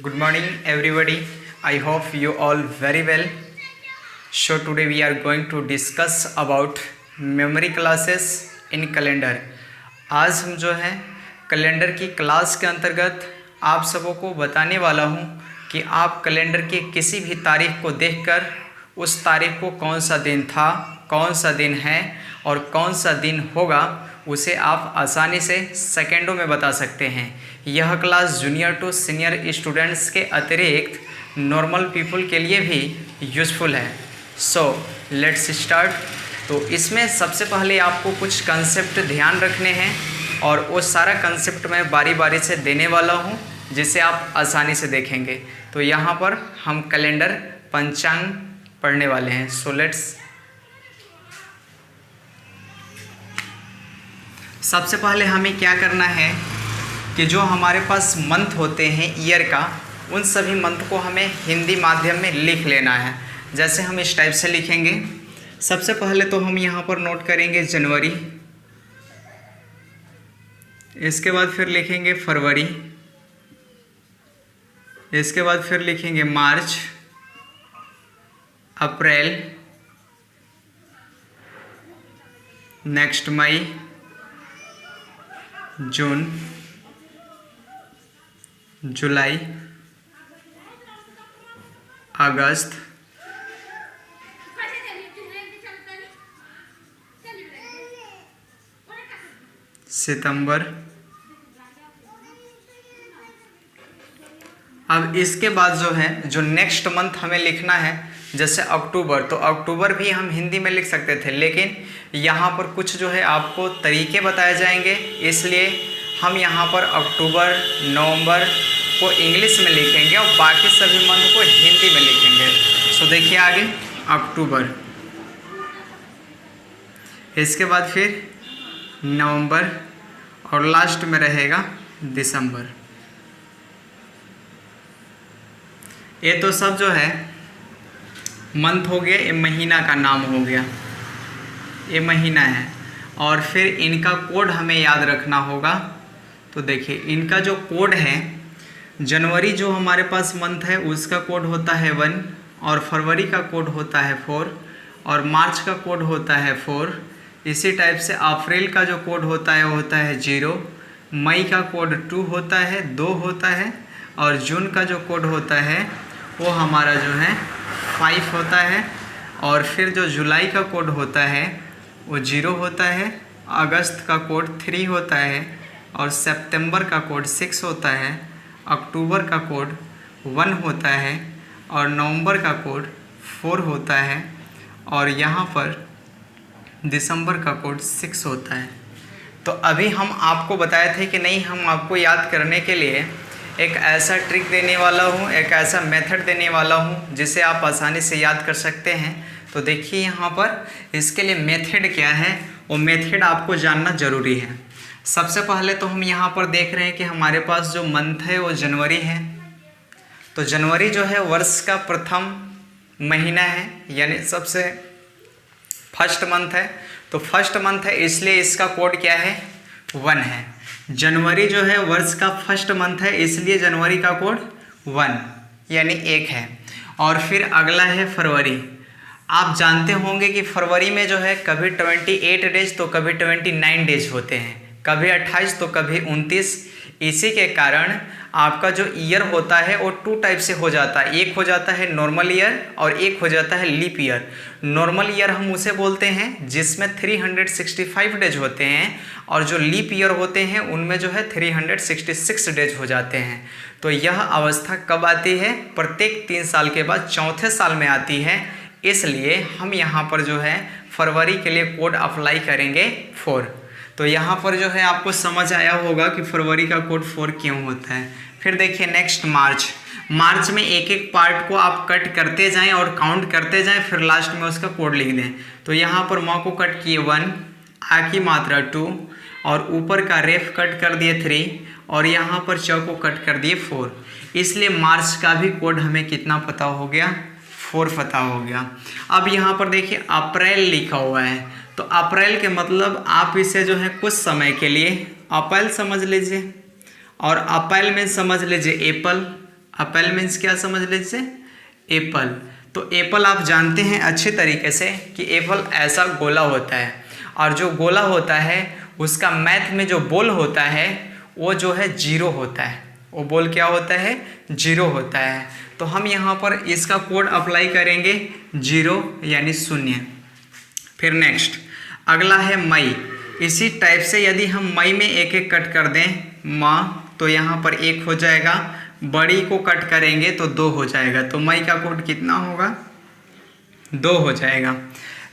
Good morning, everybody. I hope you all very well. So today we are going to discuss about memory classes in calendar. आज हम जो है calendar की class के अंतर्गत आप सबों को बताने वाला हूँ कि आप कैलेंडर की किसी भी तारीख को देखकर उस तारीख को कौन सा दिन था, कौन सा दिन है और कौन सा दिन होगा उसे आप आसानी से सेकेंडों में बता सकते हैं। यह class junior to senior students के अतिरिक्त नॉर्मल पीपल के लिए भी यूज़फुल है। So let's start. तो इसमें सबसे पहले आपको कुछ कंसेप्ट ध्यान रखने हैं और वो सारा कंसेप्ट मैं बारी बारी से देने वाला हूँ जिसे आप आसानी से देखेंगे। तो यहाँ पर हम कैलेंडर पंचांग पढ़ने वाले हैं। So let's. सबसे पहले हमें क्या करना है कि जो हमारे पास मंथ होते हैं ईयर का, उन सभी मंथ को हमें हिंदी माध्यम में लिख लेना है। जैसे हम इस टाइप से लिखेंगे। सबसे पहले तो हम यहाँ पर नोट करेंगे जनवरी, इसके बाद फिर लिखेंगे फरवरी, इसके बाद फिर लिखेंगे मार्च, अप्रैल, नेक्स्ट मई, जून, जुलाई, अगस्त, सितंबर। अब इसके बाद जो है जो नेक्स्ट मंथ हमें लिखना है, जैसे अक्टूबर, तो अक्टूबर भी हम हिंदी में लिख सकते थे, लेकिन यहाँ पर कुछ जो है आपको तरीके बताए जाएंगे, इसलिए हम यहाँ पर अक्टूबर, नवंबर को इंग्लिश में लिखेंगे और बाकी सभी मंथ को हिंदी में लिखेंगे। सो देखिए आगे अक्टूबर, इसके बाद फिर नवंबर और लास्ट में रहेगा दिसंबर। ये तो सब जो है मंथ हो गया, ये महीना का नाम हो गया, ये महीना है। और फिर इनका कोड हमें याद रखना होगा। तो देखिए इनका जो कोड है, जनवरी जो हमारे पास मंथ है उसका कोड होता है 1 और फरवरी का कोड होता है 4 और मार्च का कोड होता है 4। इसी टाइप से अप्रैल का जो कोड होता है वो होता है 0, मई का कोड 2 होता है, 2 होता है और जून का जो कोड होता है वो हमारा जो है 5 होता है और फिर जो जुलाई का कोड होता है वो 0 होता है, अगस्त का कोड 3 होता है और सितंबर का कोड 6 होता है, अक्टूबर का कोड 1 होता है और नवंबर का कोड 4 होता है और यहाँ पर दिसंबर का कोड 6 होता है। तो अभी हम आपको बताए थे कि नहीं, हम आपको याद करने के लिए एक ऐसा ट्रिक देने वाला हूँ, एक ऐसा मेथड देने वाला हूँ जिसे आप आसानी से याद कर सकते हैं। तो देखिए यहाँ पर इसके लिए मेथड क्या है, वो मेथड आपको जानना ज़रूरी है। सबसे पहले तो हम यहाँ पर देख रहे हैं कि हमारे पास जो मंथ है वो जनवरी है। तो जनवरी जो है वर्ष का प्रथम महीना है, यानी सबसे फर्स्ट मंथ है। तो फर्स्ट मंथ है इसलिए इसका कोड क्या है, 1 है। जनवरी जो है वर्ष का फर्स्ट मंथ है इसलिए जनवरी का कोड 1 यानी 1 है। और फिर अगला है फरवरी। आप जानते होंगे कि फरवरी में जो है कभी 28 डेज तो कभी 29 डेज होते हैं, कभी 28 तो कभी 29। इसी के कारण आपका जो ईयर होता है वो 2 टाइप से हो जाता है। एक हो जाता है नॉर्मल ईयर और एक हो जाता है लीप ईयर। नॉर्मल ईयर हम उसे बोलते हैं जिसमें 365 डेज होते हैं और जो लीप ईयर होते हैं उनमें जो है 366 डेज हो जाते हैं। तो यह अवस्था कब आती है, प्रत्येक 3 साल के बाद चौथे साल में आती है। इसलिए हम यहाँ पर जो है फरवरी के लिए कोड अप्लाई करेंगे 4। तो यहाँ पर जो है आपको समझ आया होगा कि फरवरी का कोड 4 क्यों होता है। फिर देखिए नेक्स्ट मार्च। मार्च में एक एक पार्ट को आप कट करते जाएं और काउंट करते जाएं, फिर लास्ट में उसका कोड लिख दें। तो यहाँ पर म को कट किए 1, आ की मात्रा 2 और ऊपर का रेफ कट कर दिए 3 और यहाँ पर च को कट कर दिए 4। इसलिए मार्च का भी कोड हमें कितना पता हो गया, 4 पता हो गया। अब यहाँ पर देखिए अप्रैल लिखा हुआ है, तो अप्रैल के मतलब आप इसे जो है कुछ समय के लिए अप्रैल समझ लीजिए और अप्रैल में समझ लीजिए एप्पल, एप्पल मीन्स क्या समझ लीजिए, एप्पल। तो एप्पल आप जानते हैं अच्छे तरीके से कि एप्पल ऐसा गोला होता है, और जो गोला होता है उसका मैथ में जो बोल होता है वो जो है 0 होता है। वो बोल क्या होता है, 0 होता है। तो हम यहाँ पर इसका कोड अप्लाई करेंगे 0 यानी 0। फिर नेक्स्ट अगला है मई। इसी टाइप से यदि हम मई में एक एक कट कर दें माँ, तो यहाँ पर 1 हो जाएगा, बड़ी को कट करेंगे तो 2 हो जाएगा। तो मई का कोड कितना होगा, 2 हो जाएगा।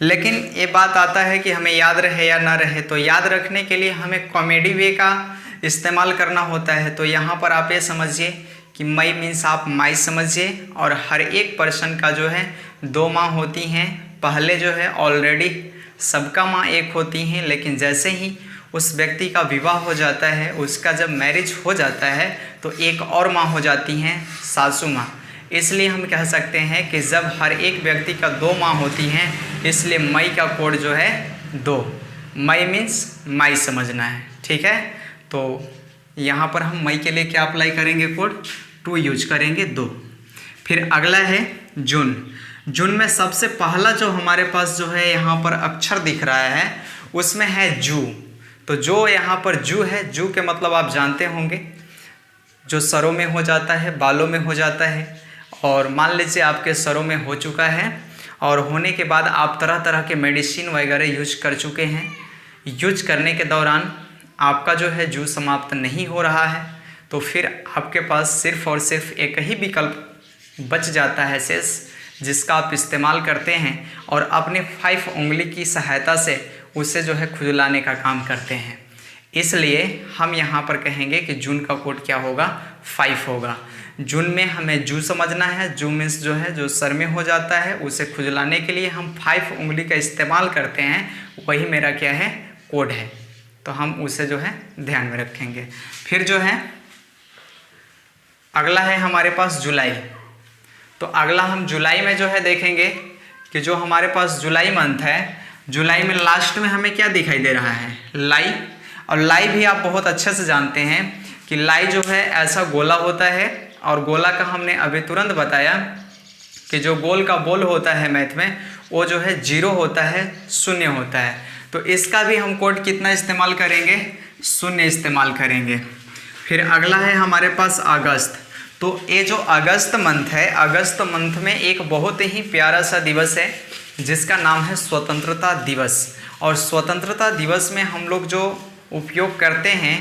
लेकिन ये बात आता है कि हमें याद रहे या ना रहे, तो याद रखने के लिए हमें कॉमेडी वे का इस्तेमाल करना होता है। तो यहाँ पर आप ये समझिए कि मई मीन्स आप माई समझिए, और हर एक पर्सन का जो है 2 माँ होती हैं। पहले जो है ऑलरेडी सबका माँ 1 होती हैं, लेकिन जैसे ही उस व्यक्ति का विवाह हो जाता है, उसका जब मैरिज हो जाता है, तो एक और माँ हो जाती हैं, सासू माँ। इसलिए हम कह सकते हैं कि जब हर एक व्यक्ति का 2 माँ होती हैं, इसलिए मई का कोड जो है 2। मई मीन्स माई समझना है, ठीक है। तो यहाँ पर हम मई के लिए क्या अप्लाई करेंगे, कोड 2 यूज करेंगे, 2। फिर अगला है जून। जून में सबसे पहला जो हमारे पास जो है यहाँ पर अक्षर दिख रहा है उसमें है जू। तो जो यहाँ पर जू है, जू के मतलब आप जानते होंगे, जो सरों में हो जाता है, बालों में हो जाता है। और मान लीजिए आपके सरों में हो चुका है, और होने के बाद आप तरह तरह के मेडिसिन वगैरह यूज कर चुके हैं। यूज करने के दौरान आपका जो है जू समाप्त नहीं हो रहा है, तो फिर आपके पास सिर्फ और सिर्फ एक ही विकल्प बच जाता है शेष, जिसका आप इस्तेमाल करते हैं और अपने 5 उंगली की सहायता से उसे जो है खुजलाने का काम करते हैं। इसलिए हम यहाँ पर कहेंगे कि जून का कोड क्या होगा, 5 होगा। जून में हमें जू समझना है। जू मीन्स जो है जो सर में हो जाता है, उसे खुजलाने के लिए हम 5 उंगली का इस्तेमाल करते हैं, वही मेरा क्या है, कोड है। तो हम उसे जो है ध्यान में रखेंगे। फिर जो है अगला है हमारे पास जुलाई। तो अगला हम जुलाई में जो है देखेंगे कि जो हमारे पास जुलाई मंथ है, जुलाई में लास्ट में हमें क्या दिखाई दे रहा है, लाई। और लाई भी आप बहुत अच्छे से जानते हैं कि लाई जो है ऐसा गोला होता है, और गोला का हमने अभी तुरंत बताया कि जो गोल का बोल होता है मैथ में, वो जो है 0 होता है, 0 होता है। तो इसका भी हम कोड कितना इस्तेमाल करेंगे, 0 इस्तेमाल करेंगे। फिर अगला है हमारे पास अगस्त। तो ये जो अगस्त मंथ है, अगस्त मंथ में एक बहुत ही प्यारा सा दिवस है जिसका नाम है स्वतंत्रता दिवस। और स्वतंत्रता दिवस में हम लोग जो उपयोग करते हैं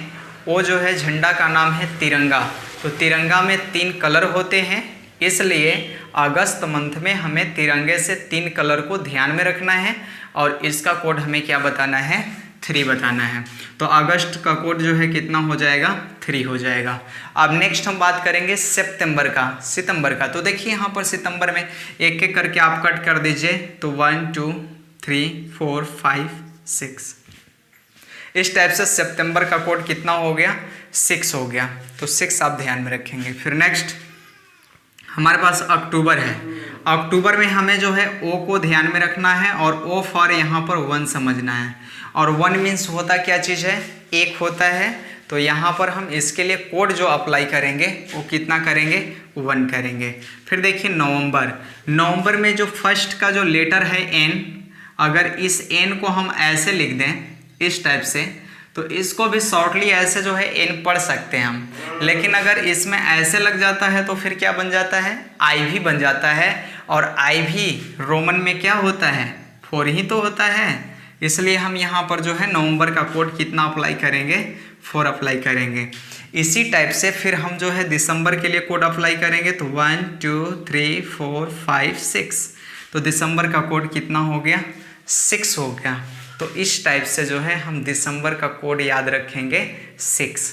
वो जो है झंडा का नाम है तिरंगा। तो तिरंगा में 3 कलर होते हैं, इसलिए अगस्त मंथ में हमें तिरंगे से 3 कलर को ध्यान में रखना है, और इसका कोड हमें क्या बताना है, 3 बताना है। तो अगस्त का कोड जो है कितना हो जाएगा, 3 हो जाएगा। अब नेक्स्ट हम बात करेंगे सितंबर का। तो देखिए यहाँ पर सितंबर में एक एक करके आप कट कर दीजिए। तो 1 2 3 4 5 6, इस टाइप से सितंबर का कोड कितना हो गया, 6 हो गया। तो 6 आप ध्यान में रखेंगे। फिर नेक्स्ट हमारे पास अक्टूबर है। अक्टूबर में हमें जो है ओ को ध्यान में रखना है, और ओ फॉर यहाँ पर 1 समझना है। और 1 मीन्स होता क्या चीज़ है, 1 होता है। तो यहाँ पर हम इसके लिए कोड जो अप्लाई करेंगे वो कितना करेंगे, 1 करेंगे। फिर देखिए नवंबर में जो फर्स्ट का जो लेटर है एन, अगर इस एन को हम ऐसे लिख दें इस टाइप से, तो इसको भी शॉर्टली ऐसे जो है एन पढ़ सकते हैं हम। लेकिन अगर इसमें ऐसे लग जाता है तो फिर क्या बन जाता है, आई भी बन जाता है। और आई भी रोमन में क्या होता है, 4 ही तो होता है। इसलिए हम यहाँ पर जो है नवंबर का कोड कितना अप्लाई करेंगे, 4 अप्लाई करेंगे। इसी टाइप से फिर हम जो है दिसंबर के लिए कोड अप्लाई करेंगे। तो 1 2 3 4 5 6, तो दिसंबर का कोड कितना हो गया, 6 हो गया। तो इस टाइप से जो है हम दिसंबर का कोड याद रखेंगे 6।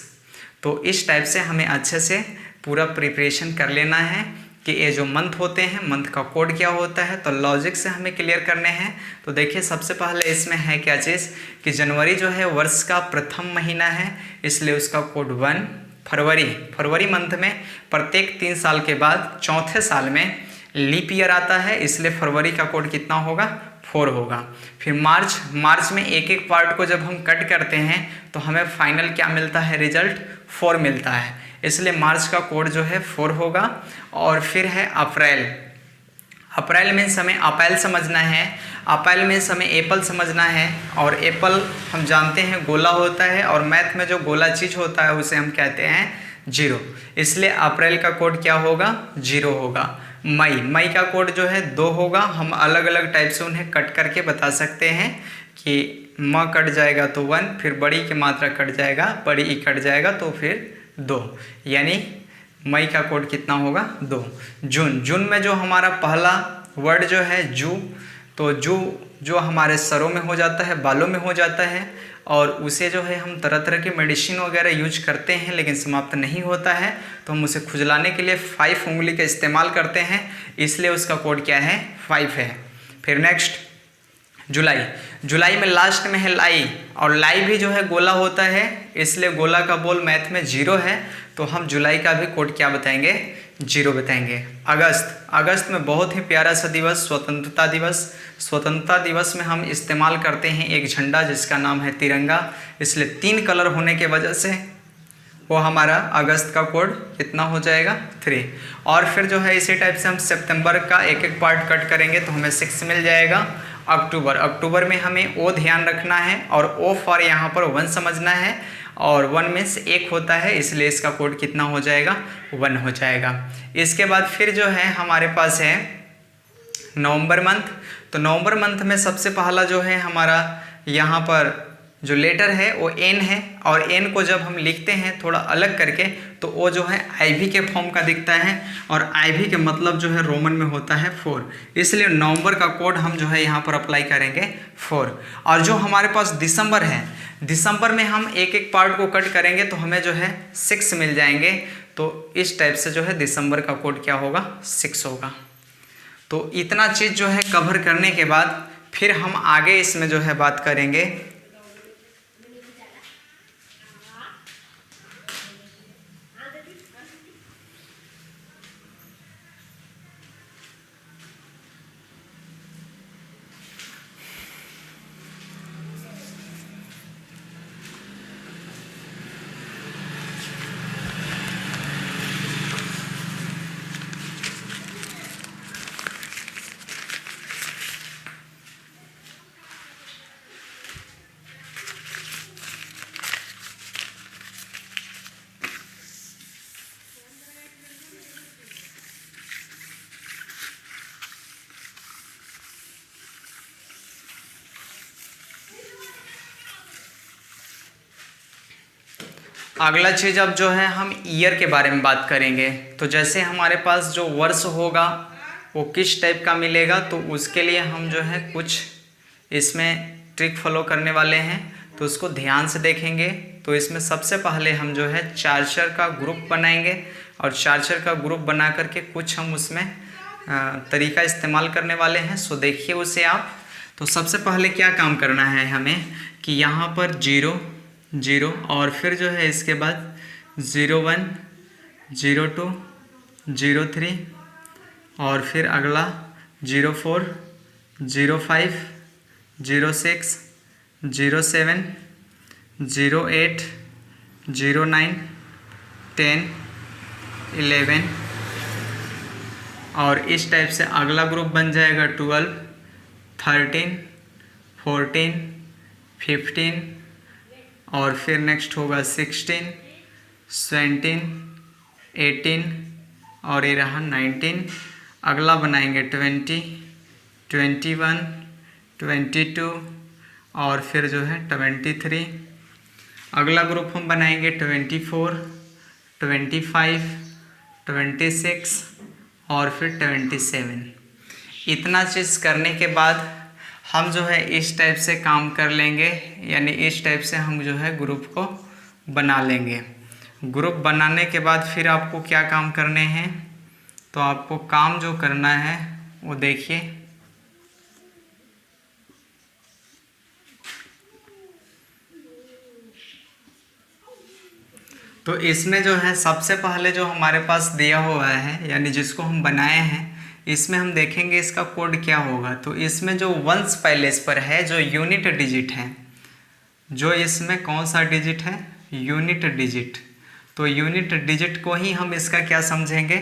तो इस टाइप से हमें अच्छे से पूरा प्रिपरेशन कर लेना है कि ये जो मंथ होते हैं, मंथ का कोड क्या होता है। तो लॉजिक से हमें क्लियर करने हैं। तो देखिए सबसे पहले इसमें है क्या चीज़ कि जनवरी जो है वर्ष का प्रथम महीना है, इसलिए उसका कोड 1। फरवरी मंथ में प्रत्येक 3 साल के बाद चौथे साल में लीप ईयर आता है, इसलिए फरवरी का कोड कितना होगा, 4 होगा। फिर मार्च में एक एक पार्ट को जब हम कट करते हैं तो हमें फाइनल क्या मिलता है, रिजल्ट 4 मिलता है, इसलिए मार्च का कोड जो है 4 होगा। और फिर है अप्रैल मीन्स हमें अप्रैल समझना है, अप्रैल मीन्स हमें एप्पल समझना है, और एप्पल हम जानते हैं गोला होता है, और मैथ में जो गोला चीज़ होता है उसे हम कहते हैं 0, इसलिए अप्रैल का कोड क्या होगा, 0 होगा। मई का कोड जो है 2 होगा। हम अलग अलग टाइप से उन्हें कट करके बता सकते हैं कि म कट जाएगा तो 1, फिर बड़ी की मात्रा कट जाएगा, बड़ी ई कट जाएगा तो फिर 2, यानी मई का कोड कितना होगा, 2। जून में जो हमारा पहला वर्ड जो है जू, तो जू जो हमारे सरों में हो जाता है, बालों में हो जाता है, और उसे जो है हम तरह तरह के मेडिसिन वगैरह यूज करते हैं, लेकिन समाप्त नहीं होता है, तो हम उसे खुजलाने के लिए 5 उंगली का इस्तेमाल करते हैं, इसलिए उसका कोड क्या है, 5 है। फिर नेक्स्ट जुलाई में लास्ट में है लाई, और लाई भी जो है गोला होता है, इसलिए गोला का बोल मैथ में 0 है, तो हम जुलाई का भी कोड क्या बताएंगे, 0 बताएंगे। अगस्त में बहुत ही प्यारा सा दिवस, स्वतंत्रता दिवस में हम इस्तेमाल करते हैं एक झंडा जिसका नाम है तिरंगा, इसलिए 3 कलर होने के वजह से वो हमारा अगस्त का कोड कितना हो जाएगा, 3। और फिर जो है इसी टाइप से हम सितंबर का एक एक पार्ट कट करेंगे तो हमें 6 मिल जाएगा। अक्टूबर में हमें ओ ध्यान रखना है, और ओ फॉर यहाँ पर 1 समझना है, और 1 मीन्स 1 होता है, इसलिए इसका कोड कितना हो जाएगा, 1 हो जाएगा। इसके बाद फिर जो है हमारे पास है नवंबर मंथ, तो नवंबर मंथ में सबसे पहला जो है हमारा यहाँ पर जो लेटर है वो एन है, और एन को जब हम लिखते हैं थोड़ा अलग करके तो वो जो है आईवी के फॉर्म का दिखता है, और आईवी के मतलब जो है रोमन में होता है 4, इसलिए नवंबर का कोड हम जो है यहाँ पर अप्लाई करेंगे 4। और जो हमारे पास दिसंबर है, दिसंबर में हम एक एक पार्ट को कट करेंगे तो हमें जो है 6 मिल जाएंगे, तो इस टाइप से जो है दिसंबर का कोड क्या होगा, 6 होगा। तो इतना चीज़ जो है कवर करने के बाद फिर हम आगे इसमें जो है बात करेंगे अगला चीज़। अब जो है हम ईयर के बारे में बात करेंगे, तो जैसे हमारे पास जो वर्ष होगा वो किस टाइप का मिलेगा, तो उसके लिए हम जो है कुछ इसमें ट्रिक फॉलो करने वाले हैं, तो उसको ध्यान से देखेंगे। तो इसमें सबसे पहले हम जो है चार्चर का ग्रुप बनाएंगे, और चार्चर का ग्रुप बना करके कुछ हम उसमें तरीका इस्तेमाल करने वाले हैं, सो देखिए उसे आप। तो सबसे पहले क्या काम करना है हमें कि यहाँ पर 0 0, और फिर जो है इसके बाद 01 02 03, और फिर अगला 04 05 06 07 08 09 10 11, और इस टाइप से अगला ग्रुप बन जाएगा 12 13 14 15, और फिर नेक्स्ट होगा 16 17 18, और ये रहा 19। अगला बनाएंगे 20 21 22, और फिर जो है 23। अगला ग्रुप हम बनाएंगे 24 25 26, और फिर 27। इतना चीज़ करने के बाद हम जो है इस टाइप से काम कर लेंगे, यानी इस टाइप से हम जो है ग्रुप को बना लेंगे। ग्रुप बनाने के बाद फिर आपको क्या काम करने हैं, तो आपको काम जो करना है वो देखिए। तो इसमें जो है सबसे पहले जो हमारे पास दिया हुआ है, यानी जिसको हम बनाए हैं, इसमें हम देखेंगे इसका कोड क्या होगा। तो इसमें जो वंस पैलेस पर है, जो यूनिट डिजिट है, जो इसमें कौन सा डिजिट है, यूनिट डिजिट, तो यूनिट डिजिट को ही हम इसका क्या समझेंगे,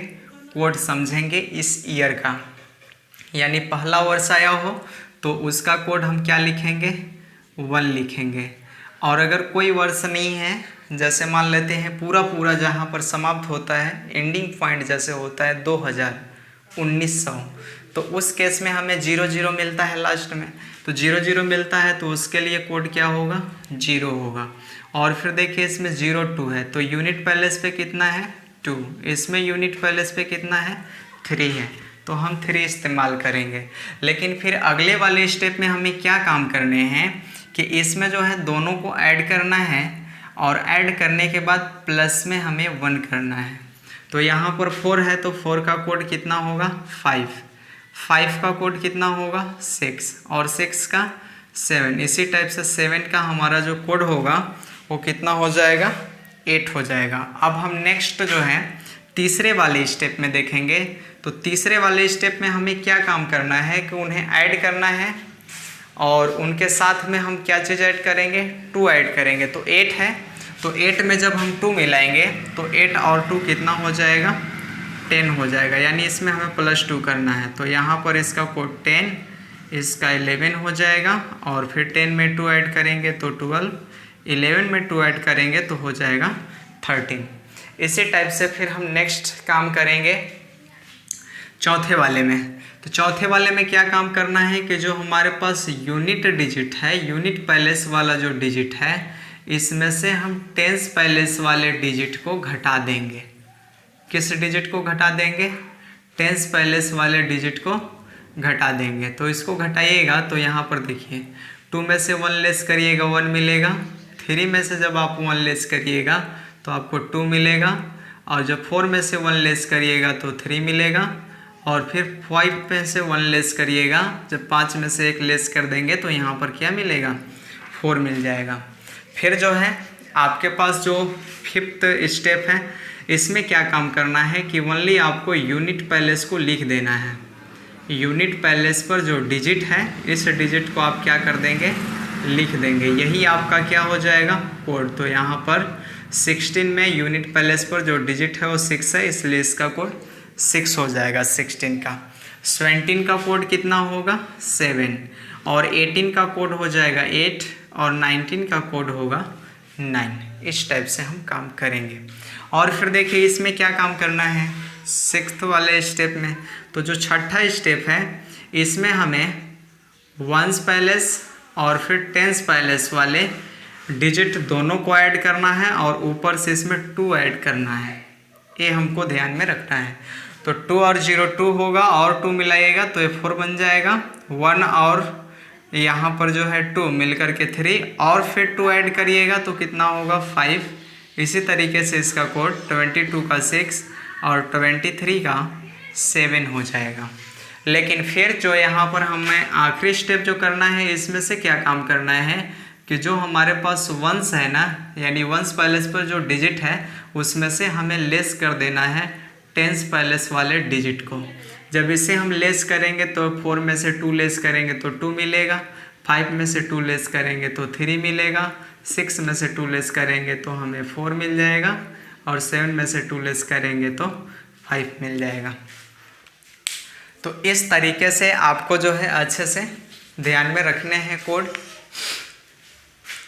कोड समझेंगे इस ईयर का। यानी पहला वर्ष आया हो तो उसका कोड हम क्या लिखेंगे, 1 लिखेंगे। और अगर कोई वर्ष नहीं है, जैसे मान लेते हैं पूरा पूरा जहाँ पर समाप्त होता है, एंडिंग पॉइंट जैसे होता है 2000, 1900, तो उस केस में हमें 00 मिलता है लास्ट में। तो 00 मिलता है तो उसके लिए कोड क्या होगा, 0 होगा। और फिर देखिए इसमें 02 है, तो यूनिट पैलेस पे कितना है, 2। इसमें यूनिट पैलेस पे कितना है, 3 है, तो हम 3 इस्तेमाल करेंगे। लेकिन फिर अगले वाले स्टेप में हमें क्या काम करने हैं कि इसमें जो है दोनों को ऐड करना है, और ऐड करने के बाद प्लस में हमें 1 करना है। तो यहाँ पर 4 है तो 4 का कोड कितना होगा, 5 का कोड कितना होगा, 6, और 6 का 7। इसी टाइप से 7 का हमारा जो कोड होगा वो कितना हो जाएगा, 8 हो जाएगा। अब हम नेक्स्ट जो है तीसरे वाले स्टेप में देखेंगे। तो तीसरे वाले स्टेप में हमें क्या काम करना है कि उन्हें ऐड करना है, और उनके साथ में हम क्या चीज़ ऐड करेंगे, 2 ऐड करेंगे। तो 8 है, तो 8 में जब हम 2 मिलाएंगे तो 8 और 2 कितना हो जाएगा, 10 हो जाएगा। यानी इसमें हमें +2 करना है, तो यहाँ पर इसका कोड 10, इसका 11 हो जाएगा। और फिर 10 में 2 ऐड करेंगे तो 12, 11 में 2 ऐड करेंगे तो हो जाएगा 13। इसी टाइप से फिर हम नेक्स्ट काम करेंगे चौथे वाले में। तो चौथे वाले में क्या काम करना है कि जो हमारे पास यूनिट डिजिट है, यूनिट पैलेस वाला जो डिजिट है, इसमें से हम टेंस पैलेस वाले डिजिट को घटा देंगे। किस डिजिट को घटा देंगे, टेंस पैलेस वाले डिजिट को घटा देंगे। तो इसको घटाइएगा तो यहाँ पर देखिए 2 में से 1 लेस करिएगा 1 मिलेगा, 3 में से जब आप 1 लेस करिएगा तो आपको 2 मिलेगा, और जब 4 में से 1 लेस करिएगा तो 3 मिलेगा, और फिर 5 में से 1 लेस करिएगा, जब 5 में से 1 लेस कर देंगे तो यहाँ पर क्या मिलेगा, 4 मिल जाएगा। फिर जो है आपके पास जो 5th स्टेप है, इसमें क्या काम करना है कि ओनली आपको यूनिट पैलेस को लिख देना है। यूनिट पैलेस पर जो डिजिट है, इस डिजिट को आप क्या कर देंगे, लिख देंगे। यही आपका क्या हो जाएगा, कोड। तो यहाँ पर 16 में यूनिट पैलेस पर जो डिजिट है वो 6 है, इसलिए इसका कोड 6 हो जाएगा 16 का। 17 का कोड कितना होगा, 7, और 18 का कोड हो जाएगा 8, और 19 का कोड होगा 9। इस टाइप से हम काम करेंगे। और फिर देखिए इसमें क्या काम करना है 6th वाले स्टेप में। तो जो छठा स्टेप है, इसमें हमें वंस पैलेस और फिर टेंस पैलेस वाले डिजिट दोनों को ऐड करना है, और ऊपर से इसमें 2 ऐड करना है। ये हमको ध्यान में रखना है। तो 2 और 0 2 होगा, और 2 मिलाइएगा तो ये 4 बन जाएगा। 1 और यहाँ पर जो है 2 मिलकर के 3, और फिर 2 ऐड करिएगा तो कितना होगा 5। इसी तरीके से इसका कोड 22 का 6 और 23 का 7 हो जाएगा। लेकिन फिर जो यहाँ पर हमें आखिरी स्टेप जो करना है, इसमें से क्या काम करना है कि जो हमारे पास वंस है ना, यानी वंस पैलेस पर जो डिजिट है उसमें से हमें लेस कर देना है टेंस पैलेस वाले डिजिट को। जब इसे हम लेस करेंगे तो 4 में से 2 लेस करेंगे तो 2 मिलेगा, 5 में से 2 लेस करेंगे तो 3 मिलेगा, 6 में से 2 लेस करेंगे तो हमें 4 मिल जाएगा, और 7 में से 2 लेस करेंगे तो 5 मिल जाएगा। तो इस तरीके से आपको जो है अच्छे से ध्यान में रखने हैं कोड।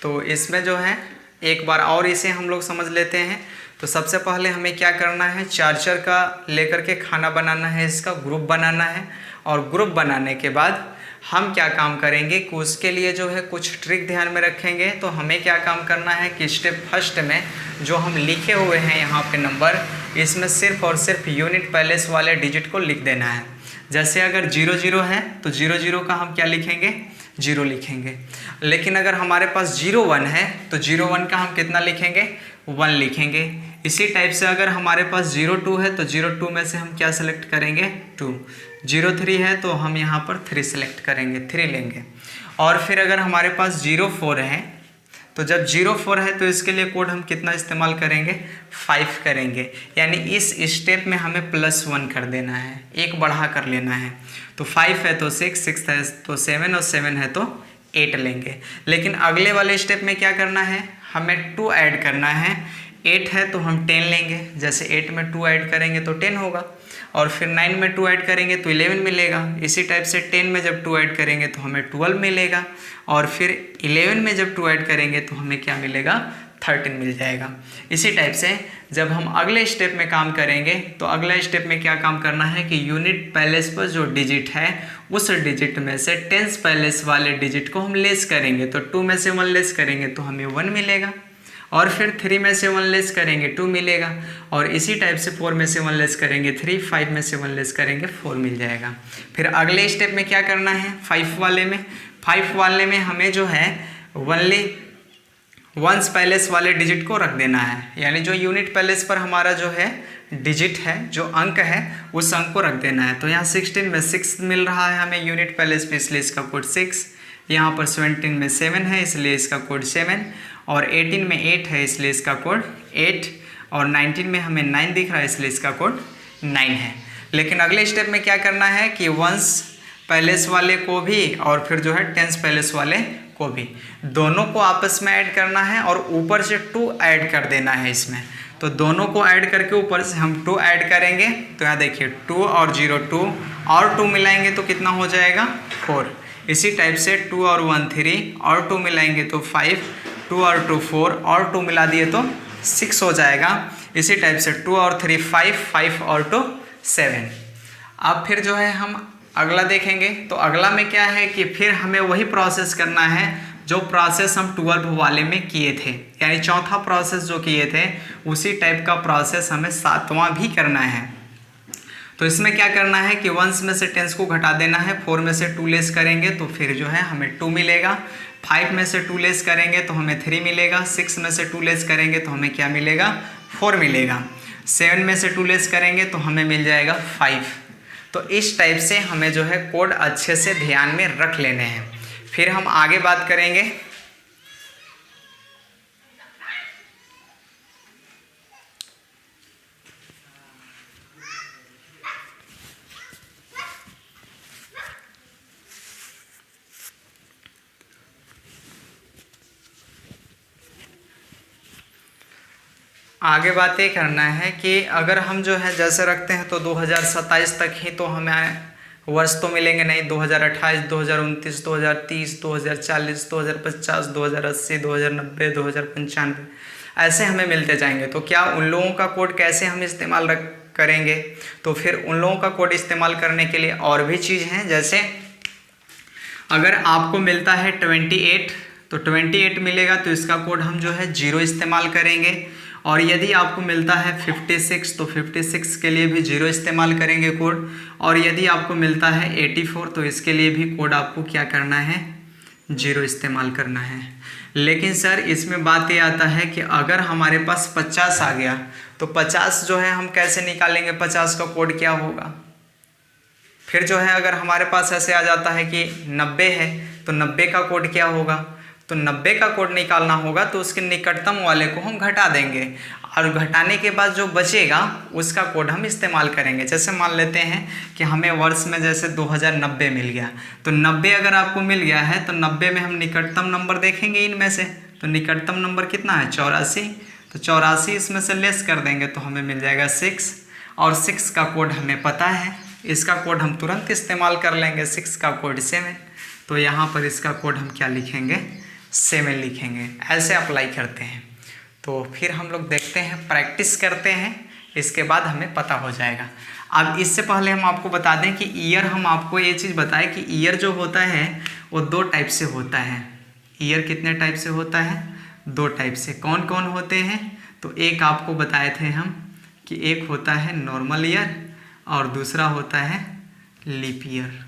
तो इसमें जो है एक बार और इसे हम लोग समझ लेते हैं। तो सबसे पहले हमें क्या करना है, चार्जर का लेकर के खाना बनाना है, इसका ग्रुप बनाना है। और ग्रुप बनाने के बाद हम क्या काम करेंगे कि उसके लिए जो है कुछ ट्रिक ध्यान में रखेंगे। तो हमें क्या काम करना है कि स्टेप फर्स्ट में जो हम लिखे हुए हैं यहाँ पे नंबर, इसमें सिर्फ और सिर्फ यूनिट पैलेस वाले डिजिट को लिख देना है। जैसे अगर 00 है तो 00 का हम क्या लिखेंगे, 0 लिखेंगे। लेकिन अगर हमारे पास 01 है तो 01 का हम कितना लिखेंगे, 1 लिखेंगे। इसी टाइप से अगर हमारे पास 02 है तो 02 में से हम क्या सेलेक्ट करेंगे, 2। 03 है तो हम यहाँ पर 3 सेलेक्ट करेंगे, 3 लेंगे। और फिर अगर हमारे पास 04 है तो जब 04 है तो इसके लिए कोड हम कितना इस्तेमाल करेंगे, 5 करेंगे। यानी इस स्टेप में हमें +1 कर देना है, एक बढ़ा कर लेना है। तो 5 है तो 6, 6 है तो 7 और 7 है तो 8 लेंगे। लेकिन अगले वाले स्टेप में क्या करना है, हमें 2 ऐड करना है। 8 है तो हम 10 लेंगे, जैसे 8 में 2 ऐड करेंगे तो 10 होगा, और फिर 9 में 2 ऐड करेंगे तो 11 मिलेगा। इसी टाइप से 10 में जब 2 ऐड करेंगे तो हमें 12 मिलेगा, और फिर 11 में जब 2 ऐड करेंगे तो हमें क्या मिलेगा, 13 मिल जाएगा। इसी टाइप से जब हम अगले स्टेप में काम करेंगे तो अगला स्टेप में क्या काम करना है कि यूनिट पैलेस पर जो डिजिट है उस डिजिट में से टेंस पैलेस वाले डिजिट को हम लेस करेंगे। तो 2 में से 1 लेस करेंगे तो हमें 1 मिलेगा, और फिर 3 में से 1 लेस करेंगे 2 मिलेगा, और इसी टाइप से 4 में से 1 लेस करेंगे 3, 5 में से 1 लेस करेंगे 4 मिल जाएगा। फिर अगले स्टेप में क्या करना है, 5 वाले में हमें जो है ओनली वंस पैलेस वाले डिजिट को रख देना है। यानी जो यूनिट पैलेस पर हमारा जो है डिजिट है, जो अंक है, उस अंक को रख देना है। तो यहाँ 16 में 6 मिल रहा है हमें यूनिट पैलेस पे, इसलिए इसका कोड 6। यहाँ पर 17 में 7 है इसलिए इसका कोड 7, और 18 में 8 है इसलिए इसका कोड 8, और 19 में हमें 9 दिख रहा है इसलिए इसका कोड 9 है। लेकिन अगले स्टेप में क्या करना है कि वंस पैलेस वाले को भी और फिर जो है टेंस पैलेस वाले को भी, दोनों को आपस में ऐड करना है और ऊपर से 2 ऐड कर देना है इसमें। तो दोनों को ऐड करके ऊपर से हम 2 ऐड करेंगे। तो यहाँ देखिए 2 और 0 2, और 2 मिलाएंगे तो कितना हो जाएगा, 4। इसी टाइप से 2 और 1 3, और 2 मिलाएंगे तो 5, 2 और 2 4, और 2 मिला दिए तो 6 हो जाएगा। इसी टाइप से 2 और 3 5, 5 और 2 7। अब फिर जो है हम अगला देखेंगे। तो अगला में क्या है कि फिर हमें वही प्रोसेस करना है जो प्रोसेस हम 12 वाले में किए थे, यानी चौथा प्रोसेस जो किए थे उसी टाइप का प्रोसेस हमें 7वां भी करना है। तो इसमें क्या करना है कि 1 में से 10 को घटा देना है, 4 में से 2 लेस करेंगे तो फिर जो है हमें 2 मिलेगा, 5 में से 2 लेस करेंगे तो हमें 3 मिलेगा, 6 में से 2 लेस करेंगे तो हमें क्या मिलेगा, 4 मिलेगा, 7 में से 2 लेस करेंगे तो हमें मिल जाएगा 5। तो इस टाइप से हमें जो है कोड अच्छे से ध्यान में रख लेने हैं। फिर हम आगे बात करेंगे। आगे बात ये करना है कि अगर हम जो है जैसे रखते हैं तो 2027 तक ही तो हमें वर्ष तो मिलेंगे नहीं, 2028, 2029, 2030, 2040, 2050, 2080, 2090, 2095 ऐसे हमें मिलते जाएंगे। तो क्या उन लोगों का कोड कैसे हम इस्तेमाल करेंगे, तो फिर उन लोगों का कोड इस्तेमाल करने के लिए और भी चीज़ हैं। जैसे अगर आपको मिलता है 28, तो 28 मिलेगा तो इसका कोड हम जो है 0 इस्तेमाल करेंगे, और यदि आपको मिलता है 56 तो 56 के लिए भी 0 इस्तेमाल करेंगे कोड, और यदि आपको मिलता है 84 तो इसके लिए भी कोड आपको क्या करना है, 0 इस्तेमाल करना है। लेकिन सर इसमें बात ये आता है कि अगर हमारे पास 50 आ गया तो 50 जो है हम कैसे निकालेंगे, 50 का कोड क्या होगा। फिर जो है अगर हमारे पास ऐसे आ जाता है कि 90 है तो 90 का कोड क्या होगा, तो 90 का कोड निकालना होगा तो उसके निकटतम वाले को हम घटा देंगे, और घटाने के बाद जो बचेगा उसका कोड हम इस्तेमाल करेंगे। जैसे मान लेते हैं कि हमें वर्ष में जैसे 2090 मिल गया, तो 90 अगर आपको मिल गया है तो 90 में हम निकटतम नंबर देखेंगे इनमें से, तो निकटतम नंबर कितना है, 84। तो 84 इसमें से लेस कर देंगे तो हमें मिल जाएगा 6, और 6 का कोड हमें पता है, इसका कोड हम तुरंत इस्तेमाल कर लेंगे, 6 का कोड 7। तो यहाँ पर इसका कोड हम क्या लिखेंगे, 7 लिखेंगे। ऐसे अप्लाई करते हैं। तो फिर हम लोग देखते हैं, प्रैक्टिस करते हैं, इसके बाद हमें पता हो जाएगा। अब इससे पहले हम आपको बता दें कि ईयर, हम आपको ये चीज़ बताएं कि ईयर जो होता है वो 2 टाइप से होता है। ईयर कितने टाइप से होता है, 2 टाइप से। कौन कौन होते हैं, तो एक आपको बताए थे हम कि एक होता है नॉर्मल ईयर और दूसरा होता है लीप ईयर।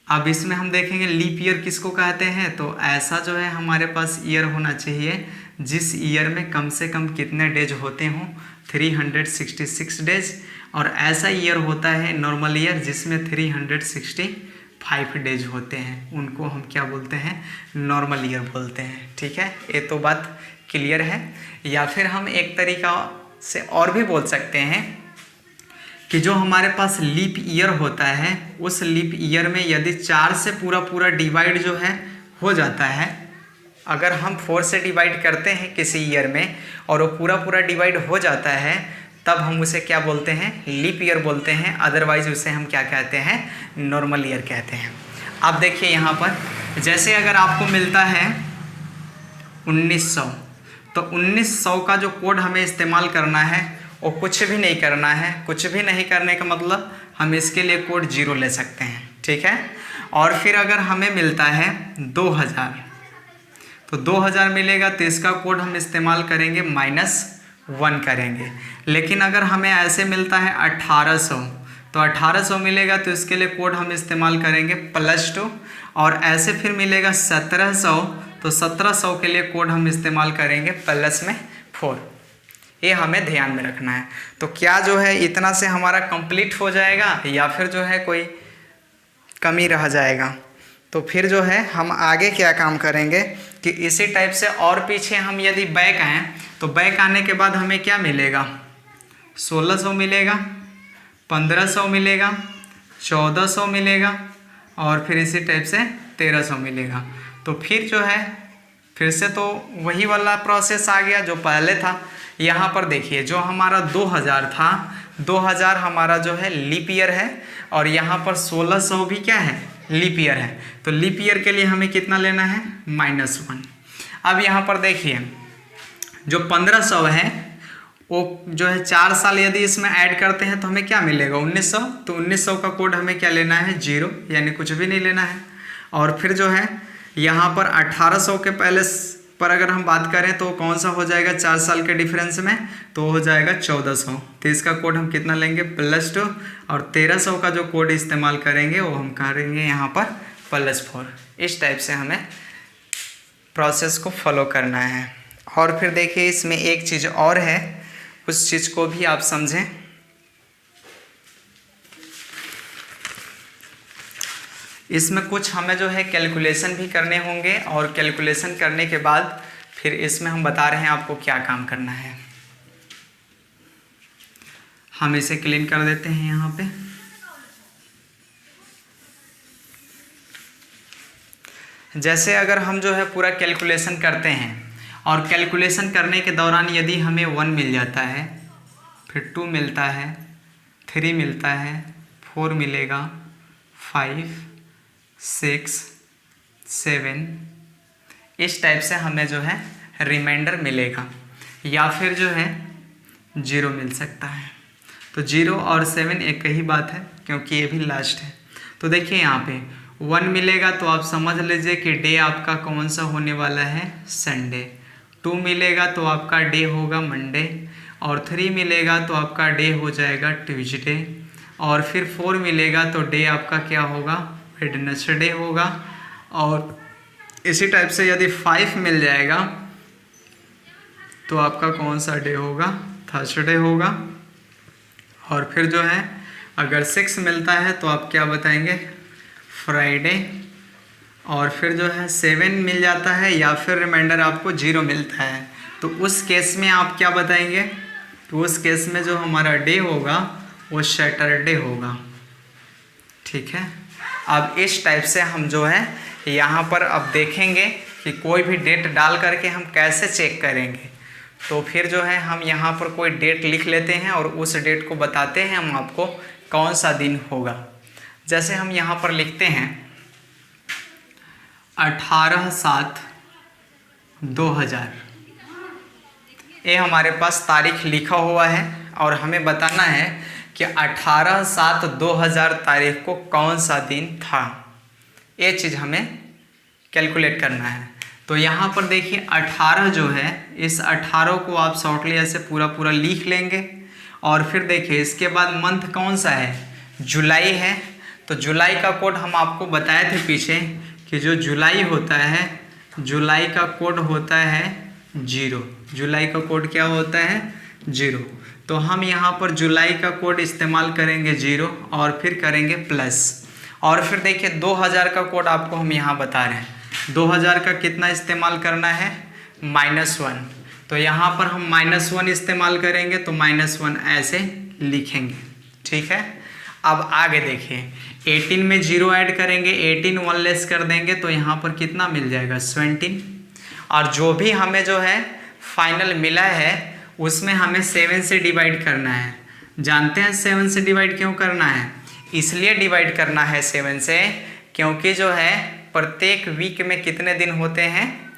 अब इसमें हम देखेंगे लीप ईयर किसको कहते हैं, तो ऐसा जो है हमारे पास ईयर होना चाहिए जिस ईयर में कम से कम कितने डेज होते हों, 366 डेज, और ऐसा ईयर होता है नॉर्मल ईयर जिसमें 365 5 डेज होते हैं, उनको हम क्या बोलते हैं, नॉर्मल ईयर बोलते हैं। ठीक है, ये तो बात क्लियर है। या फिर हम एक तरीका से और भी बोल सकते हैं कि जो हमारे पास लीप ईयर होता है, उस लीप ईयर में यदि 4 से पूरा पूरा डिवाइड जो है हो जाता है, अगर हम 4 से डिवाइड करते हैं किसी ईयर में और वो पूरा पूरा डिवाइड हो जाता है, तब हम उसे क्या बोलते हैं, लीप ईयर बोलते हैं। अदरवाइज उसे हम क्या कहते हैं, नॉर्मल ईयर कहते हैं। अब देखिए यहाँ पर जैसे अगर आपको मिलता है 1900, तो 1900 का जो कोड हमें इस्तेमाल करना है वो कुछ भी नहीं करना है। कुछ भी नहीं करने का मतलब हम इसके लिए कोड 0 ले सकते हैं। ठीक है, और फिर अगर हमें मिलता है 2000, तो 2000 मिलेगा तो इसका कोड हम इस्तेमाल करेंगे -1 करेंगे। लेकिन अगर हमें ऐसे मिलता है 1800, तो 1800 मिलेगा तो इसके लिए कोड हम इस्तेमाल करेंगे +2। और ऐसे फिर मिलेगा 1700, तो 1700 के लिए कोड हम इस्तेमाल करेंगे +4। ये हमें ध्यान में रखना है। तो क्या जो है इतना से हमारा कंप्लीट हो जाएगा या फिर जो है कोई कमी रह जाएगा? तो फिर जो है हम आगे क्या काम करेंगे कि इसी टाइप से और पीछे हम यदि बैक आएँ, तो बैक आने के बाद हमें क्या मिलेगा, 1600 मिलेगा, 1500 मिलेगा, 1400 मिलेगा और फिर इसी टाइप से 1300 मिलेगा। तो फिर जो है फिर से तो वही वाला प्रोसेस आ गया जो पहले था। यहाँ पर देखिए जो हमारा 2000 था, 2000 हमारा जो है लीप ईयर है और यहाँ पर 1600 भी क्या है, लीप ईयर है। तो लीप ईयर के लिए हमें कितना लेना है, -1। अब यहाँ पर देखिए जो 1500 है वो जो है 4 साल यदि इसमें ऐड करते हैं तो हमें क्या मिलेगा, 1900। तो 1900 का कोड हमें क्या लेना है, 0, यानी कुछ भी नहीं लेना है। और फिर जो है यहाँ पर 1800 के पहले पर अगर हम बात करें तो कौन सा हो जाएगा 4 साल के डिफरेंस में, तो हो जाएगा 1400। तो इसका कोड हम कितना लेंगे, +2। और 1300 का जो कोड इस्तेमाल करेंगे वो हम करेंगे यहाँ पर +4। इस टाइप से हमें प्रोसेस को फॉलो करना है। और फिर देखिए इसमें एक चीज़ और है, उस चीज़ को भी आप समझें। इसमें कुछ हमें जो है कैलकुलेशन भी करने होंगे और कैलकुलेशन करने के बाद फिर इसमें हम बता रहे हैं आपको क्या काम करना है। हम इसे क्लीन कर देते हैं यहाँ पे। जैसे अगर हम जो है पूरा कैलकुलेशन करते हैं और कैलकुलेशन करने के दौरान यदि हमें 1 मिल जाता है, फिर 2 मिलता है, 3 मिलता है, 4 मिलेगा, 5, 6, 7, इस टाइप से हमें जो है रिमाइंडर मिलेगा। या फिर जो है 0 मिल सकता है। तो 0 और 7 एक ही बात है क्योंकि ये भी लास्ट है। तो देखिए यहाँ पे 1 मिलेगा तो आप समझ लीजिए कि डे आपका कौन सा होने वाला है, संडे। 2 मिलेगा तो आपका डे होगा मंडे। और 3 मिलेगा तो आपका डे हो जाएगा ट्यूसडे। और फिर 4 मिलेगा तो डे आपका क्या होगा, वेडनेसडे होगा। और इसी टाइप से यदि 5 मिल जाएगा तो आपका कौन सा डे होगा, थर्सडे होगा। और फिर जो है अगर 6 मिलता है तो आप क्या बताएंगे, फ्राइडे। और फिर जो है 7 मिल जाता है या फिर रिमाइंडर आपको 0 मिलता है तो उस केस में आप क्या बताएंगे, तो उस केस में जो हमारा डे होगा वो सैटरडे होगा। ठीक है, अब इस टाइप से हम जो है यहाँ पर अब देखेंगे कि कोई भी डेट डाल करके हम कैसे चेक करेंगे। तो फिर जो है हम यहाँ पर कोई डेट लिख लेते हैं और उस डेट को बताते हैं हम आपको कौन सा दिन होगा। जैसे हम यहाँ पर लिखते हैं 18/7/2000, ये हमारे पास तारीख लिखा हुआ है और हमें बताना है कि 18/7/2000 तारीख को कौन सा दिन था। ये चीज़ हमें कैलकुलेट करना है। तो यहाँ पर देखिए 18 जो है, इस 18 को आप शॉर्टली ऐसे पूरा पूरा लिख लेंगे। और फिर देखिए इसके बाद मंथ कौन सा है, जुलाई है। तो जुलाई का कोड हम आपको बताए थे पीछे कि जो जुलाई होता है, जुलाई का कोड होता है 0। जुलाई का कोड क्या होता है, 0। तो हम यहाँ पर जुलाई का कोड इस्तेमाल करेंगे 0 और फिर करेंगे प्लस। और फिर देखिए 2000 का कोड आपको हम यहाँ बता रहे हैं, 2000 का कितना इस्तेमाल करना है, -1। तो यहाँ पर हम -1 इस्तेमाल करेंगे, तो -1 ऐसे लिखेंगे, ठीक है। अब आगे देखिए 18 में 0 ऐड करेंगे, 18 1 लेस कर देंगे, तो यहाँ पर कितना मिल जाएगा, 17। और जो भी हमें जो है फाइनल मिला है उसमें हमें 7 से डिवाइड करना है। जानते हैं 7 से डिवाइड क्यों करना है? इसलिए डिवाइड करना है 7 से क्योंकि जो है प्रत्येक वीक में कितने दिन होते हैं,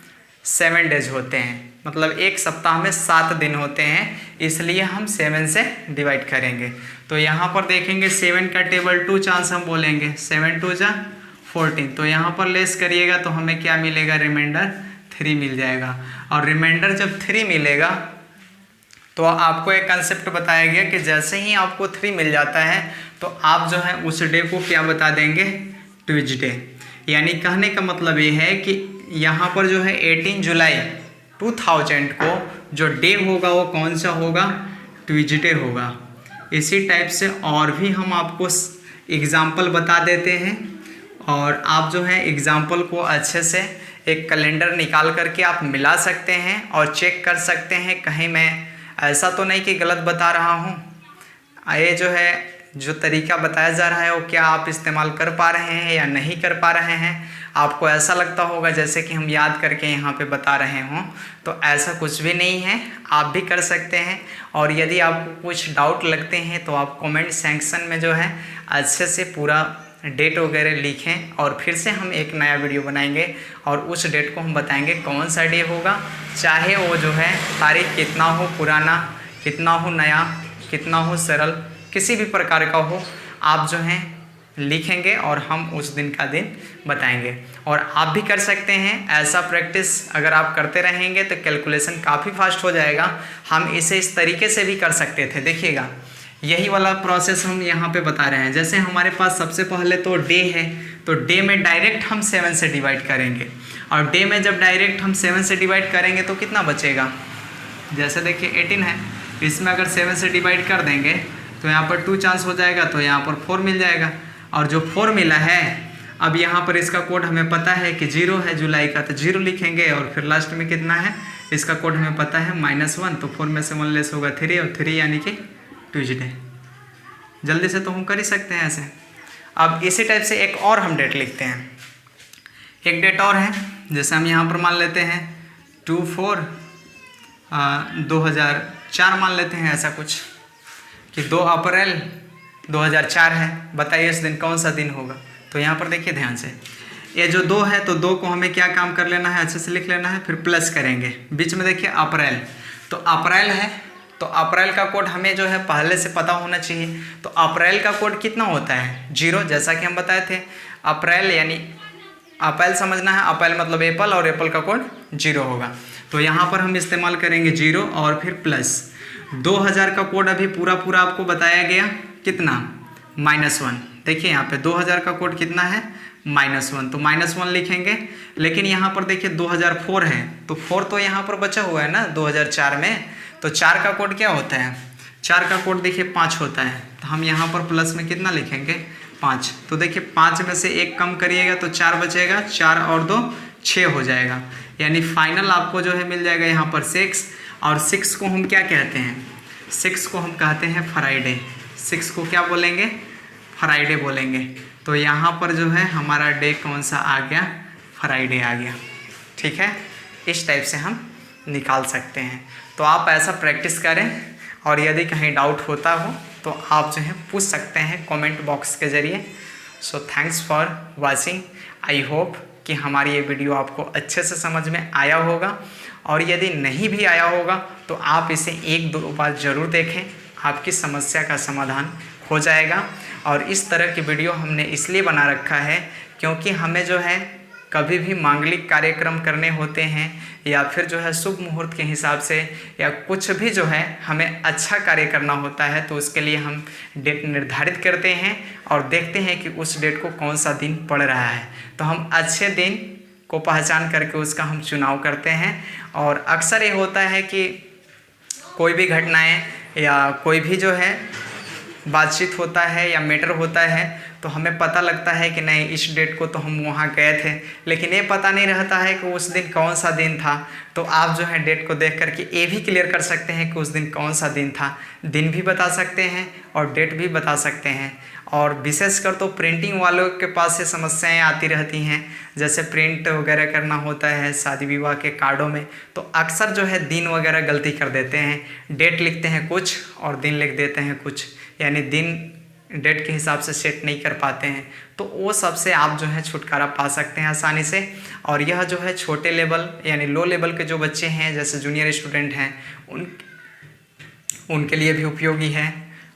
7 डेज होते हैं, मतलब एक सप्ताह में 7 दिन होते हैं, इसलिए हम 7 से डिवाइड करेंगे। तो यहाँ पर देखेंगे 7 का टेबल 2 चांस हम बोलेंगे, 7 2 जा 14। तो यहाँ पर लेस करिएगा तो हमें क्या मिलेगा, रिमाइंडर 3 मिल जाएगा। और रिमाइंडर जब 3 मिलेगा तो आपको एक कंसेप्ट बताया गया कि जैसे ही आपको 3 मिल जाता है तो आप जो है उस डे को क्या बता देंगे, ट्यूसडे। यानी कहने का मतलब ये है कि यहाँ पर जो है 18 जुलाई 2000 को जो डे होगा वो कौन सा होगा, ट्यूसडे होगा। इसी टाइप से और भी हम आपको एग्जाम्पल बता देते हैं, और आप जो है एग्जाम्पल को अच्छे से एक कैलेंडर निकाल करके आप मिला सकते हैं और चेक कर सकते हैं कहीं मैं ऐसा तो नहीं कि गलत बता रहा हूँ। ये जो है जो तरीका बताया जा रहा है वो क्या आप इस्तेमाल कर पा रहे हैं या नहीं कर पा रहे हैं। आपको ऐसा लगता होगा जैसे कि हम याद करके यहाँ पे बता रहे हों, तो ऐसा कुछ भी नहीं है, आप भी कर सकते हैं। और यदि आपको कुछ डाउट लगते हैं तो आप कमेंट सेक्शन में जो है अच्छे से पूरा डेट वगैरह लिखें, और फिर से हम एक नया वीडियो बनाएंगे और उस डेट को हम बताएंगे कौन सा डे होगा, चाहे वो जो है तारीख कितना हो पुराना, कितना हो नया, कितना हो सरल, किसी भी प्रकार का हो, आप जो हैं लिखेंगे और हम उस दिन का दिन बताएंगे। और आप भी कर सकते हैं ऐसा प्रैक्टिस, अगर आप करते रहेंगे तो कैलकुलेशन काफ़ी फास्ट हो जाएगा। हम इसे इस तरीके से भी कर सकते थे, देखिएगा यही वाला प्रोसेस हम यहाँ पे बता रहे हैं। जैसे हमारे पास सबसे पहले तो डे है, तो डे में डायरेक्ट हम 7 से डिवाइड करेंगे, और डे में जब डायरेक्ट हम 7 से डिवाइड करेंगे तो कितना बचेगा, जैसे देखिए 18 है, इसमें अगर 7 से डिवाइड कर देंगे तो यहाँ पर 2 चांस हो जाएगा, तो यहाँ पर 4 मिल जाएगा। और जो 4 मिला है, अब यहाँ पर इसका कोड हमें पता है कि 0 है जुलाई का, तो 0 लिखेंगे, और फिर लास्ट में कितना है, इसका कोड हमें पता है -1, तो 4 में से 1 लेस होगा 3, और 3 यानी कि ट्यूसडे। जल्दी से तो हम कर ही सकते हैं ऐसे। अब इसी टाइप से एक और हम डेट लिखते हैं, एक डेट और है, जैसे हम यहाँ पर मान लेते हैं 2/4/2004 मान लेते हैं, ऐसा कुछ कि 2 अप्रैल 2004 है। बताइए इस दिन कौन सा दिन होगा। तो यहाँ पर देखिए ध्यान से, ये जो 2 है तो 2 को हमें क्या काम कर लेना है, अच्छे से लिख लेना है, फिर प्लस करेंगे, बीच में देखिए अप्रैल, तो अप्रैल है, तो अप्रैल का कोड हमें जो है पहले से पता होना चाहिए। तो अप्रैल का कोड कितना होता है, 0, जैसा कि हम बताए थे। अप्रैल यानी अप्रैल समझना है, अप्रैल मतलब एप्पल, और एप्पल का कोड 0 होगा। तो यहाँ पर हम इस्तेमाल करेंगे 0 और फिर प्लस 2000 का कोड अभी पूरा आपको बताया गया, कितना, -1। देखिए यहाँ पे 2000 का कोड कितना है, -1, तो -1 लिखेंगे। लेकिन यहाँ पर देखिए 2004 है, तो 4 तो यहाँ पर बचा हुआ है ना 2004 में, तो 4 का कोड क्या होता है, 4 का कोड देखिए 5 होता है, तो हम यहाँ पर प्लस में कितना लिखेंगे, 5। तो देखिए 5 में से 1 कम करिएगा तो 4 बचेगा, 4 और 2 6 हो जाएगा, यानी फाइनल आपको जो है मिल जाएगा यहाँ पर 6। और 6 को हम क्या कहते हैं, 6 को हम कहते हैं फ्राइडे। 6 को क्या बोलेंगे, फ्राइडे बोलेंगे। तो यहाँ पर जो है हमारा डे कौन सा आ गया, फ्राइडे आ गया, ठीक है। इस टाइप से हम निकाल सकते हैं। तो आप ऐसा प्रैक्टिस करें, और यदि कहीं डाउट होता हो तो आप जो है पूछ सकते हैं कमेंट बॉक्स के ज़रिए। So thanks for watching. I hope कि हमारी ये वीडियो आपको अच्छे से समझ में आया होगा, और यदि नहीं भी आया होगा तो आप इसे 1-2 बार ज़रूर देखें, आपकी समस्या का समाधान हो जाएगा। और इस तरह की वीडियो हमने इसलिए बना रखा है क्योंकि हमें जो है कभी भी मांगलिक कार्यक्रम करने होते हैं, या फिर जो है शुभ मुहूर्त के हिसाब से, या कुछ भी जो है हमें अच्छा कार्य करना होता है, तो उसके लिए हम डेट निर्धारित करते हैं और देखते हैं कि उस डेट को कौन सा दिन पड़ रहा है। तो हम अच्छे दिन को पहचान करके उसका हम चुनाव करते हैं। और अक्सर ये होता है कि कोई भी घटनाएं या कोई भी जो है बातचीत होता है या मैटर होता है, तो हमें पता लगता है कि नहीं इस डेट को तो हम वहाँ गए थे, लेकिन ये पता नहीं रहता है कि उस दिन कौन सा दिन था। तो आप जो है डेट को देख करके ये भी क्लियर कर सकते हैं कि उस दिन कौन सा दिन था, दिन भी बता सकते हैं और डेट भी बता सकते हैं। और विशेषकर तो प्रिंटिंग वालों के पास से समस्याएं आती रहती हैं, जैसे प्रिंट वगैरह करना होता है शादी विवाह के कार्डों में, तो अक्सर जो है दिन वगैरह गलती कर देते हैं, डेट लिखते हैं कुछ और दिन लिख देते हैं कुछ, यानी दिन डेट के हिसाब से सेट नहीं कर पाते हैं। तो वो सबसे आप जो है छुटकारा पा सकते हैं आसानी से। और यह जो है छोटे लेवल यानी लो लेवल के जो बच्चे हैं, जैसे जूनियर स्टूडेंट हैं, उनके लिए भी उपयोगी है।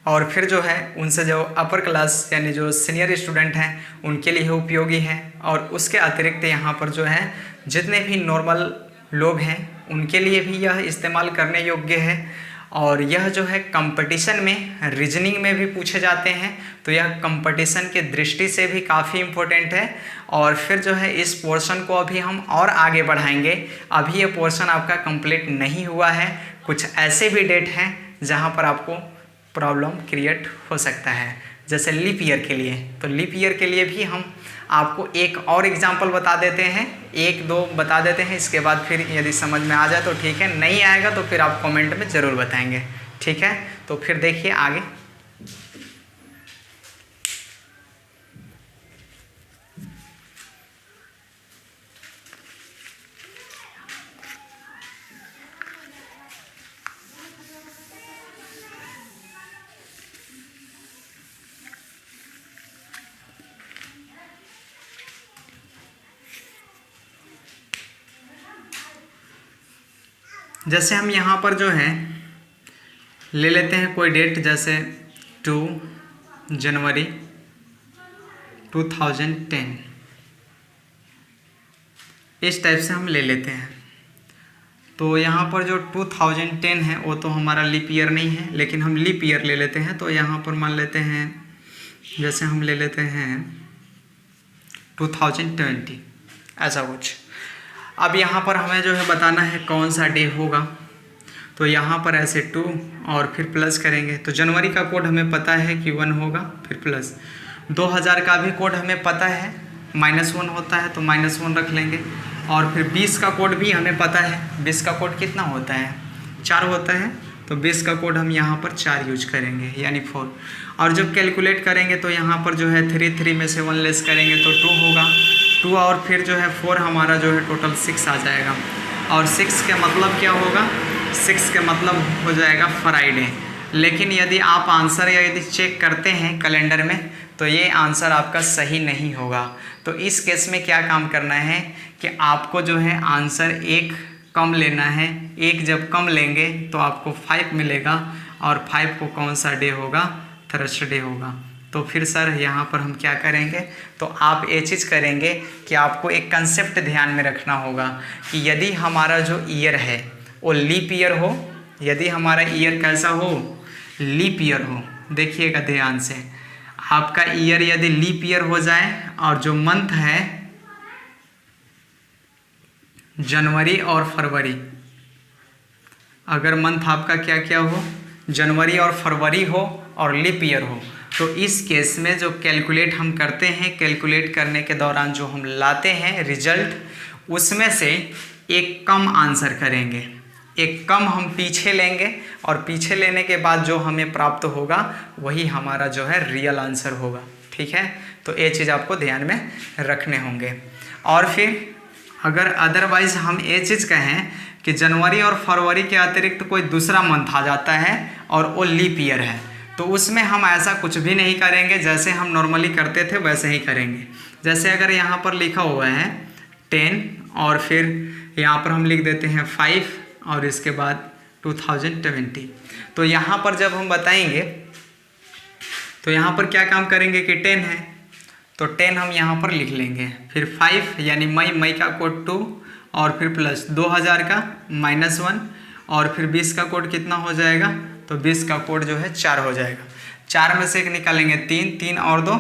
और फिर जो है उनसे जो अपर क्लास यानी जो सीनियर स्टूडेंट हैं उनके लिए उपयोगी है। और उसके अतिरिक्त यहाँ पर जो है जितने भी नॉर्मल लोग हैं उनके लिए भी यह इस्तेमाल करने योग्य है। और यह जो है कंपटीशन में रीजनिंग में भी पूछे जाते हैं, तो यह कंपटीशन के दृष्टि से भी काफ़ी इम्पोर्टेंट है। और फिर जो है इस पोर्शन को अभी हम और आगे बढ़ाएंगे, अभी ये पोर्शन आपका कंप्लीट नहीं हुआ है। कुछ ऐसे भी डेट हैं जहाँ पर आपको प्रॉब्लम क्रिएट हो सकता है, जैसे लीप ईयर के लिए। तो लीप ईयर के लिए भी हम आपको एक और एग्जाम्पल बता देते हैं, एक दो बता देते हैं, इसके बाद फिर यदि समझ में आ जाए तो ठीक है, नहीं आएगा तो फिर आप कमेंट में ज़रूर बताएंगे, ठीक है। तो फिर देखिए आगे। जैसे हम यहाँ पर जो है ले लेते हैं कोई डेट, जैसे 2 जनवरी 2010, इस टाइप से हम ले लेते हैं। तो यहाँ पर जो 2010 है वो तो हमारा लीप ईयर नहीं है, लेकिन हम लीप ईयर ले लेते हैं। तो यहाँ पर मान लेते हैं, जैसे हम ले लेते हैं 2020, ऐसा कुछ। अब यहाँ पर हमें जो है बताना है कौन सा डे होगा। तो यहाँ पर ऐसे 2 और फिर प्लस करेंगे। तो जनवरी का कोड हमें पता है कि 1 होगा, फिर प्लस 2000 का भी कोड हमें पता है -1 होता है, तो -1 रख लेंगे। और फिर 20 का कोड भी हमें पता है, 20 का कोड कितना होता है, 4 होता है। तो 20 का कोड हम यहाँ पर 4 यूज करेंगे, यानी 4। और जब कैलकुलेट करेंगे तो यहाँ पर जो है 3 में से 1 लेस करेंगे तो 2 होगा, 2 और फिर जो है 4, हमारा जो है टोटल 6 आ जाएगा। और 6 के मतलब क्या होगा, 6 के मतलब हो जाएगा फ्राइडे। लेकिन यदि आप आंसर यदि चेक करते हैं कैलेंडर में तो ये आंसर आपका सही नहीं होगा। तो इस केस में क्या काम करना है कि आपको जो है आंसर 1 कम लेना है। 1 जब कम लेंगे तो आपको 5 मिलेगा, और 5 को कौन सा डे होगा, थर्सडे होगा। तो फिर सर यहाँ पर हम क्या करेंगे, तो आप ये चीज़ करेंगे कि आपको एक कंसेप्ट ध्यान में रखना होगा कि यदि हमारा जो ईयर है वो लीप ईयर हो, यदि हमारा ईयर कैसा हो, लीप ईयर हो, देखिएगा ध्यान से, आपका ईयर यदि लीप ईयर हो जाए और जो मंथ है जनवरी और फरवरी, अगर मंथ आपका क्या क्या हो, जनवरी और फरवरी हो और लीप ईयर हो, तो इस केस में जो कैलकुलेट हम करते हैं, कैलकुलेट करने के दौरान जो हम लाते हैं रिजल्ट, उसमें से एक कम आंसर करेंगे, एक कम हम पीछे लेंगे, और पीछे लेने के बाद जो हमें प्राप्त होगा वही हमारा जो है रियल आंसर होगा, ठीक है। तो ये चीज़ आपको ध्यान में रखने होंगे। और फिर अगर अदरवाइज हम ये चीज़ कहें कि जनवरी और फरवरी के अतिरिक्त कोई दूसरा मंथ आ जाता है और वो लीप ईयर है, तो उसमें हम ऐसा कुछ भी नहीं करेंगे, जैसे हम नॉर्मली करते थे वैसे ही करेंगे। जैसे अगर यहाँ पर लिखा हुआ है 10 और फिर यहाँ पर हम लिख देते हैं 5 और इसके बाद 2020, तो यहाँ पर जब हम बताएंगे तो यहाँ पर क्या काम करेंगे कि 10 है तो 10 हम यहाँ पर लिख लेंगे, फिर 5 यानी मई का कोड 2 और फिर प्लस 2000 का -1 और फिर 20 का कोड कितना हो जाएगा, तो 20 का कोड जो है 4 हो जाएगा। 4 में से एक निकालेंगे 3, 3 और 2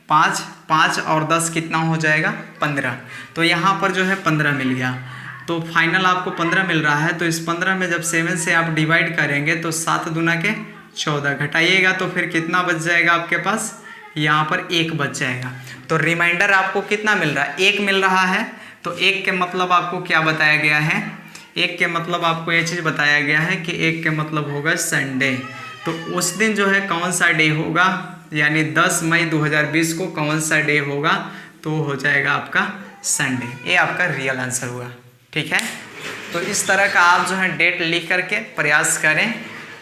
5, 5 और 10 कितना हो जाएगा 15। तो यहाँ पर जो है 15 मिल गया, तो फाइनल आपको 15 मिल रहा है। तो इस 15 में जब 7 से आप डिवाइड करेंगे तो 7 दूना के 14 घटाइएगा तो फिर कितना बच जाएगा आपके पास, यहाँ पर 1 बच जाएगा। तो रिमाइंडर आपको कितना मिल रहा है? 1 मिल रहा है। तो 1 के मतलब आपको क्या बताया गया है? 1 के मतलब आपको ये चीज़ बताया गया है कि 1 के मतलब होगा संडे। तो उस दिन जो है कौन सा डे होगा, यानी 10 मई 2020 को कौन सा डे होगा? तो हो जाएगा आपका संडे। ये आपका रियल आंसर हुआ। ठीक है, तो इस तरह का आप जो है डेट लिख करके प्रयास करें,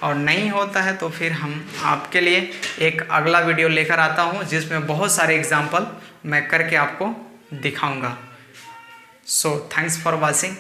और नहीं होता है तो फिर हम आपके लिए एक अगला वीडियो लेकर आता हूँ जिसमें बहुत सारे एग्जाम्पल मैं करके आपको दिखाऊंगा। So thanks for watching.